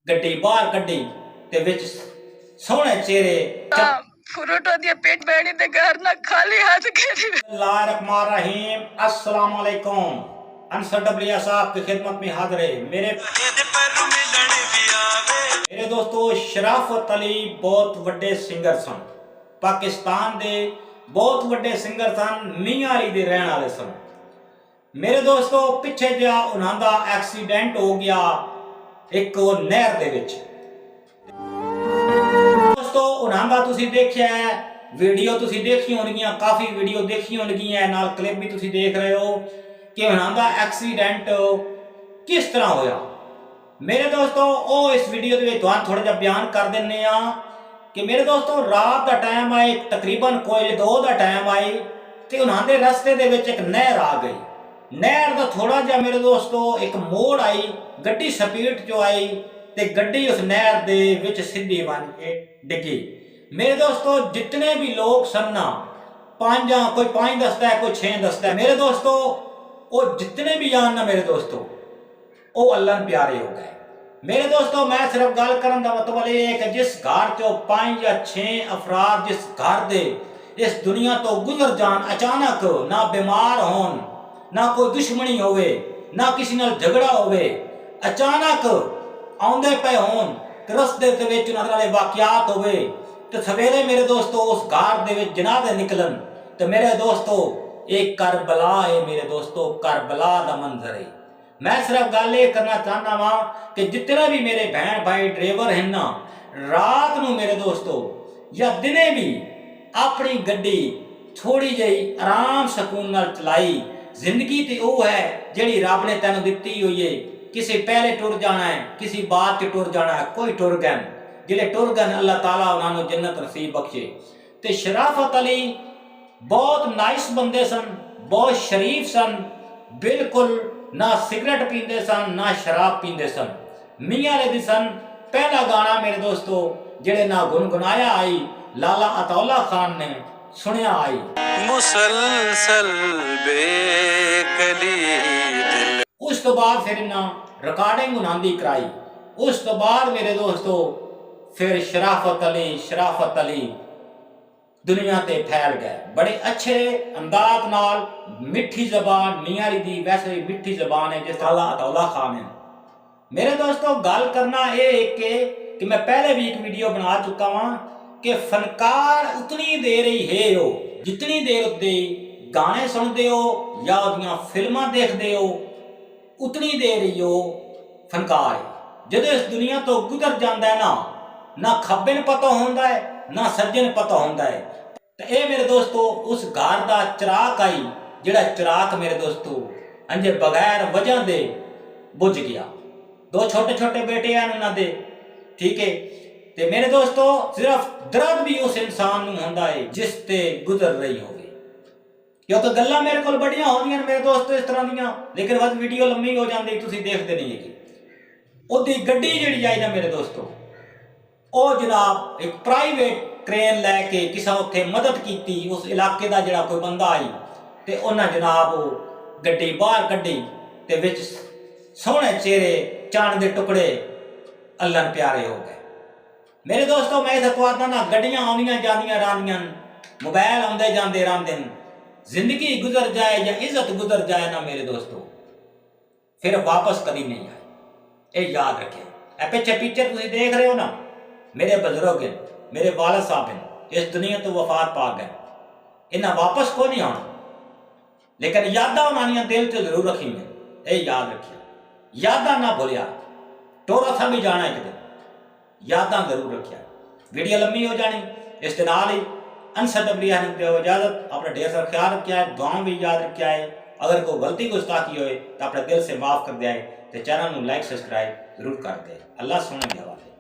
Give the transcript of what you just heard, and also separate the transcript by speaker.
Speaker 1: गड्डी बाहर कड्डी ते विच सोहने चेहरे
Speaker 2: फुरुटो दिया पेट बैणी ते घर ना खाली हाथ गेरी।
Speaker 1: अल्लाह रहमान रहीम। अस्सलाम वालेकुम। अनसर डबलिया साहब की खिदमत में हाजिर है। मेरे दोस्तों शराफत अली बहुत वड्डे सिंगर सन, पाकिस्तान दे बहुत वड्डे सिंगर सन, मियां अली दे रहने वाले सन। मेरे दोस्तों पिछे जा उन्हां दा एक्सीडेंट हो गया एक नहर दे विच। दोस्तों उन्हां दा तुसी देखिया है वीडियो, तुसी देखी होणगियां, काफ़ी वीडियो देखी होणगियां, नाल क्लिप भी तुसी देख रहे हो कि उन्हां दा एक्सीडेंट किस तरह होया। मेरे दोस्तों ओ इस वीडियो दे विच तुहां थोड़ा जिहा बयान कर दिन्ने आ कि मेरे दोस्तों रात दा टाइम आए, तकरीबन कोई 2 दा टाइम आए ते उन्हां दे रस्ते दे विच एक नहर आ गई। नहर दा थोड़ा जिहा मेरे दोस्तों एक मोड़ आई, गड्डी स्पीड चो आई ते गड्डी उस नहर दे विच सीधी बन के डिगी। मेरे दोस्तों जितने भी लोग सन्ना कोई 5 दसदा है, कोई 6 दसदा है, मेरे दोस्तों वो जितने भी जान ना मेरे दोस्तों वो अल्लाह प्यारे हो गए। मेरे दोस्तों मैं सिर्फ गल करन दा मतलब ये है कि जिस घर चो 5 या 6 अफराद जिस घर दे इस दुनिया तो गुजर जान अचानक, ना बीमार होन, ना कोई दुश्मनी होवे, ना किसी नाल झगड़ा होवे, अचानक आउंदे पे होन रस्ते दे विच उन्हां नाल वाकियात होवे ते सवेरे मेरे दोस्तों उस घर दे विच जनाजे निकलन ते मेरे दोस्तों एक करबला है। मेरे दोस्तों करबला दा मंजर है। मैं सिर्फ गल ये करना चाहना वा कि जितने भी मेरे बहन भाई ड्राइवर हैं ना, रात नूं मेरे दोस्तों या दिने भी अपनी गड्डी थोड़ी जी आराम सकून नाल चलाई। जिंदगी तो वो है जिहड़ी रब ने तैनूं दित्ती हुई है। किसी पहले टुर जाना है, किसी बाद च टुर जाना है, कोई टुर गए जिहड़े टुर गए अल्लाह ताला उन्होंने जन्नत नसीब बख्शे। तो शराफत अली बहुत नाइस बंदे सन, बहुत शरीफ सन, बिल्कुल ना सिगरेट पींदे सन ना शराब पींदे सन, मियां अली दी सन। पहला गाना मेरे दोस्तों जिहड़े ना गुनगुनाया आई लाला अताउल्ला खान ने सुनिया आई, मुसलसल बेकली दिल। उस तो बाद फिर ना रिकॉर्डिंग उन्हां दी कराई। उस तो बाद मेरे दोस्तों फिर शराफत अली दुनिया ते फैल गए। बड़े अच्छे अंदाज नाल मिठी जबान मियां अली दी वैसे ही मिठी जबान है जिस तरह अताउल्ला खान है। मेरे दोस्तों गल करना ये कि मैं पहले भी एक वीडियो बना चुका वहां कि फनकार उतनी देर ही है हो जितनी देर उत्ते गाने सुनते हो या उहदियां फिल्मां देखते हो, उतनी देर ही हो फनकार है। जदों इस दुनिया तो गुजर जाता है ना खब्बे ने पता होंदा है ना सज्जे ने पता होंदा है। तो ये मेरे दोस्तों उस घर का चिराग आई जिहड़ा चिराग मेरे दोस्तों अंजे बगैर वजह दे बुझ गया। 2 छोटे छोटे बेटे हैं उन्होंने दे, ठीक है। तो मेरे दोस्तों सिर्फ दर्द भी उस इंसान नूं होंदा है जिस ते गुजर रही होगी, क्योंकि गल्लां मेरे कोल बड़ियां होंदियां मेरे दोस्तों इस तरह दियां, लेकिन बस वीडियो लंबी हो जाती तुसीं देखते नहीं है। उहदी गड्डी जिहड़ी आई ना मेरे दोस्तों वो जनाब एक प्राइवेट ट्रेन लैके किसी उत्थे मदद की उस इलाके का जिहड़ा कोई बंदा आई ते उन्हें जनाब वो गड्डी बाहर कड्डी ते विच सोहने चेहरे चांद दे टुकड़े अल्लाह प्यारे हो गए। मेरे दोस्तों मैं इस कहता ना गड्डियां आउंदियां जांदियां रहिंदियां, मोबाइल आउंदे जांदे रहिंदे, जिंदगी गुजर जाए या इज्जत गुजर जाए ना मेरे दोस्तों फिर वापस कभी नहीं आए, ये याद रखें। ए पिछे पिक्चर तुसीं देख रहे हो ना, मेरे बुजुर्ग हैं, मेरे वालिद साहब हैं, इस दुनिया तो वफात पा गए, इन्हें वापस को नहीं आना, लेकिन यादा उन्होंने दिल से जरूर रखी मैं, ये याद रखिए, यादा ना भूलिया। टोरा सा भी जाना एक दिन, यादा जरूर रखिया। वीडियो लंबी हो जानी, इस के नाल ही अनसर डबलिया ने दो इजाजत। अपना ढेर सारा ख्याल रखा है, दुआ भी याद रखा है। अगर कोई गलती गुस्ताखी होए तो अपने दिल से माफ़ कर दिया है। तो चैनल को लाइक सब्सक्राइब जरूर कर दे। अल्लाह सुने के हवाले।